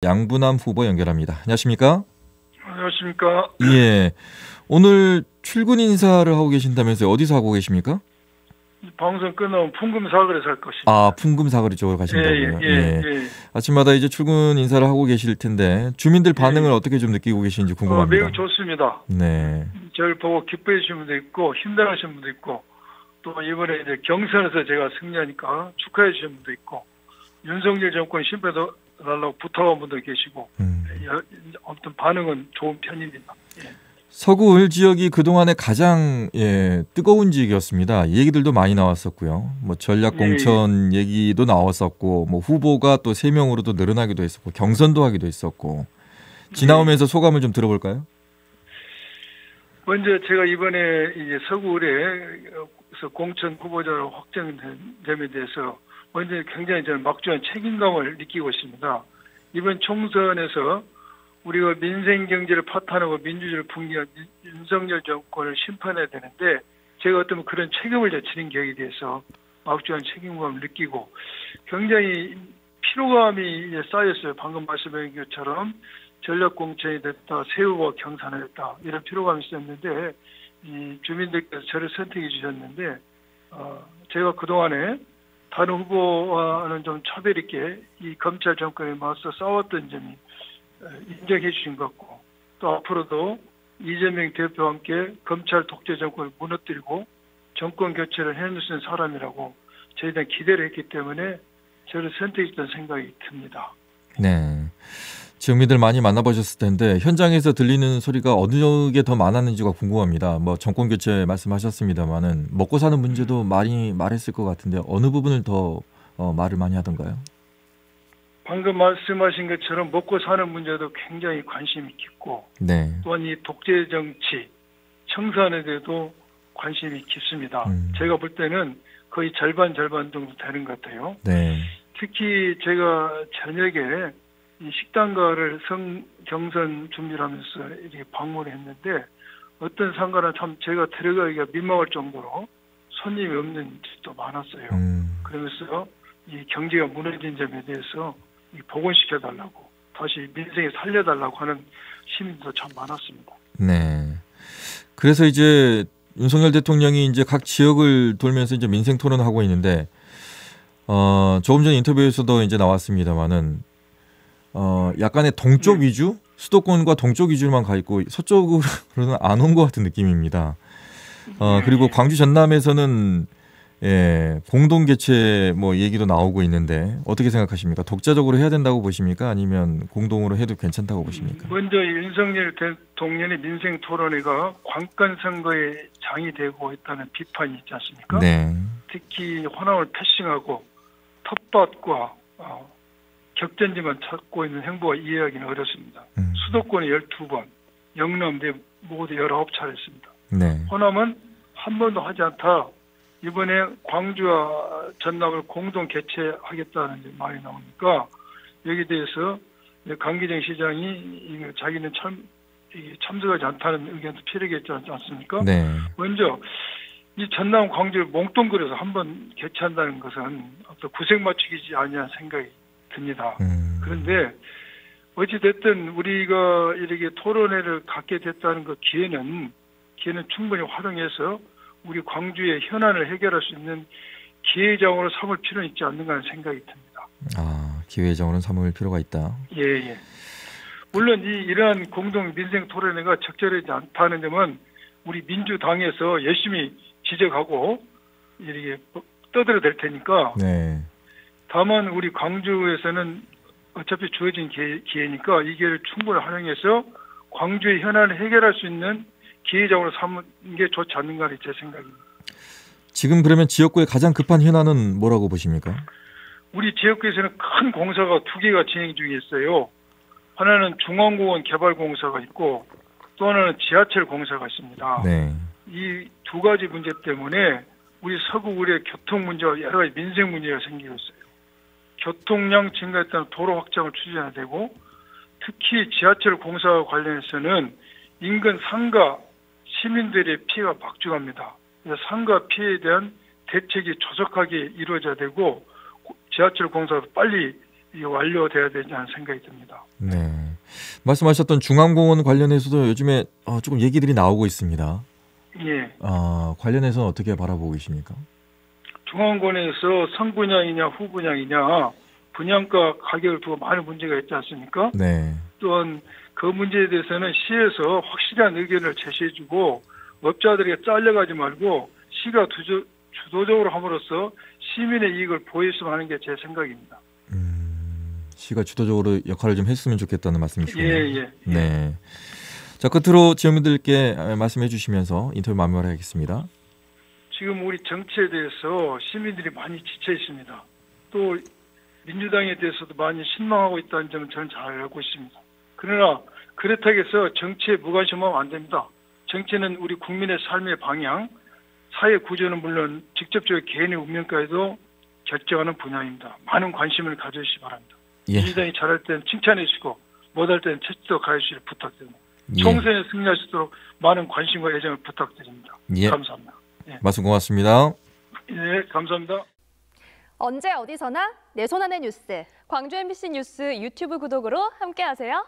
양부남 후보 연결합니다. 안녕하십니까? 안녕하십니까? 예. 오늘 출근 인사를 하고 계신다면서요. 어디서 하고 계십니까? 이 방송 끝나면 풍금사거리에서 할 것입니다. 아, 풍금사거리 쪽으로 가신다고요? 예. 아침마다 이제 출근 인사를 하고 계실 텐데 주민들 반응을 어떻게 좀 느끼고 계시는지 궁금합니다. 매우 좋습니다. 네. 저를 보고 기뻐해 주신 분도 있고 힘들어하시는 분도 있고 또 이번에 이제 경선에서 제가 승리하니까 축하해 주신 분도 있고 윤석열 정권 심판도 달라고 부탁한 분도 계시고 아무튼 반응은 좋은 편입니다. 예. 서구을 지역이 그동안에 가장 뜨거운 지역이었습니다. 이 얘기들도 많이 나왔었고요. 뭐 전략 공천 얘기도 나왔었고 뭐 후보가 또 3명으로도 늘어나기도 했었고 경선도 하기도 했었고 지나오면서 소감을 좀 들어볼까요? 먼저 제가 이번에 이제 서구을에서 공천 후보자로 확정됨에 대해서 먼저 굉장히 저는 막중한 책임감을 느끼고 있습니다. 이번 총선에서 우리가 민생 경제를 파탄하고 민주주의를 붕괴한 윤석열 정권을 심판해야 되는데 제가 어떤 그런 책임을 져치는 격에 대해서 막중한 책임감을 느끼고 굉장히 피로감이 쌓였어요. 방금 말씀하신 것처럼 전략 공천이 됐다, 새 후보가 경선을 했다 이런 피로감이 있었는데 이 주민들께서 저를 선택해 주셨는데 제가 그동안에 다른 후보와는 좀 차별 있게 이 검찰 정권에 맞서 싸웠던 점이 인정해 주신 것 같고 또 앞으로도 이재명 대표와 함께 검찰 독재 정권을 무너뜨리고 정권 교체를 해낼 수 있는 사람이라고 저희에 대한 기대를 했기 때문에 저를 선택했던 생각이 듭니다. 네. 지역민들 많이 만나보셨을 텐데 현장에서 들리는 소리가 어느 게 더 많았는지가 궁금합니다. 뭐 정권 교체 말씀하셨습니다만은 먹고 사는 문제도 많이 말했을 것 같은데 어느 부분을 더 말을 많이 하던가요? 방금 말씀하신 것처럼 먹고 사는 문제도 굉장히 관심이 깊고 네. 또한 이 독재 정치 청산에 대해도 관심이 깊습니다. 제가 볼 때는 거의 절반 정도 되는 것 같아요. 네. 특히 제가 저녁에 이 식당가를 경선 준비를 하면서 이렇게 방문을 했는데 어떤 상가는 참 제가 들어가기가 민망할 정도로 손님이 없는 집도 많았어요. 그러면서 이 경제가 무너진 점에 대해서 복원시켜달라고 다시 민생에 살려달라고 하는 시민도 참 많았습니다. 네. 그래서 이제 윤석열 대통령이 이제 각 지역을 돌면서 이제 민생 토론을 하고 있는데 조금 전 인터뷰에서도 이제 나왔습니다만은 약간의 동쪽 위주, 수도권과 동쪽 위주로만 가 있고 서쪽으로는 안 온 것 같은 느낌입니다. 그리고 광주 전남에서는 공동 개최 뭐 얘기도 나오고 있는데 어떻게 생각하십니까? 독자적으로 해야 된다고 보십니까? 아니면 공동으로 해도 괜찮다고 보십니까? 먼저 윤석열 대통령의 민생 토론회가 관건 선거의 장이 되고 있다는 비판이 있지 않습니까? 네. 특히 호남을 패싱하고 텃밭과 격전지만 찾고 있는 행보가 이해하기는 어렵습니다. 수도권이 12번, 영남 모두 19차례였습니다. 네. 호남은 한 번도 하지 않다. 이번에 광주와 전남을 공동 개최하겠다는 말이 나오니까 여기에 대해서 강기정 시장이 자기는 참석하지 않다는 의견도 필요하겠지 않습니까? 네. 먼저 이 전남 광주를 몽뚱그려서 한번 개최한다는 것은 어떤 구색 맞추기지 아니한 생각이 듭니다. 그런데 어찌됐든 우리가 이렇게 토론회를 갖게 됐다는 그 기회는 충분히 활용해서 우리 광주의 현안을 해결할 수 있는 기회장으로 삼을 필요는 있지 않는가 하는 생각이 듭니다. 아, 기회장으로는 삼을 필요가 있다. 예. 물론 이러한 공동 민생 토론회가 적절하지 않다는 점은 우리 민주당에서 열심히 지적하고 이렇게 떠들어댈 테니까. 네. 다만 우리 광주에서는 어차피 주어진 기회니까 이 기회를 충분히 활용해서 광주의 현안을 해결할 수 있는 기회장으로 삼는 게 좋지 않는가 제 생각입니다. 지금 그러면 지역구의 가장 급한 현안은 뭐라고 보십니까? 우리 지역구에서는 큰 공사가 2개가 진행 중에 있어요. 하나는 중앙공원 개발 공사가 있고 또 하나는 지하철 공사가 있습니다. 네. 이 2가지 문제 때문에 우리 서구울의 교통 문제와 여러 가지 민생 문제가 생기고 있어요. 교통량 증가에 따른 도로 확장을 추진해야 되고 특히 지하철 공사와 관련해서는 인근 상가 시민들의 피해가 막중합니다. 상가 피해에 대한 대책이 조속하게 이루어져야 되고 지하철 공사도 빨리 완료돼야 되지 않은 생각이 듭니다. 네. 말씀하셨던 중앙공원 관련해서도 요즘에 조금 얘기들이 나오고 있습니다. 예. 관련해서는 어떻게 바라보고 계십니까? 중앙공원에서 선분양이냐 후분양이냐 분양가 가격을 두고 많은 문제가 있지 않습니까? 네. 또한 그 문제에 대해서는 시에서 확실한 의견을 제시해주고 업자들에게 잘려가지 말고 시가 주도적으로 함으로써 시민의 이익을 보였으면 하는 게 제 생각입니다. 시가 주도적으로 역할을 좀 했으면 좋겠다는 말씀이시군요. 예. 네. 자, 끝으로 지원민들께 말씀해 주시면서 인터뷰 마무리하겠습니다. 지금 우리 정치에 대해서 시민들이 많이 지쳐 있습니다. 또 민주당에 대해서도 많이 실망하고 있다는 점은 저는 잘 알고 있습니다. 그러나 그렇다고 해서 정치에 무관심하면 안 됩니다. 정치는 우리 국민의 삶의 방향, 사회 구조는 물론 직접적으로 개인의 운명까지도 결정하는 분야입니다. 많은 관심을 가져주시기 바랍니다. 예. 민주당이 잘할 때는 칭찬해 주시고 못할 때는 채찍도 가해주시길 부탁드립니다. 예. 총선에 승리할 수 있도록 많은 관심과 애정을 부탁드립니다. 예. 감사합니다. 예. 말씀 고맙습니다. 네, 감사합니다. 언제 어디서나 내 손 안의 뉴스. 광주 MBC 뉴스 유튜브 구독으로 함께하세요.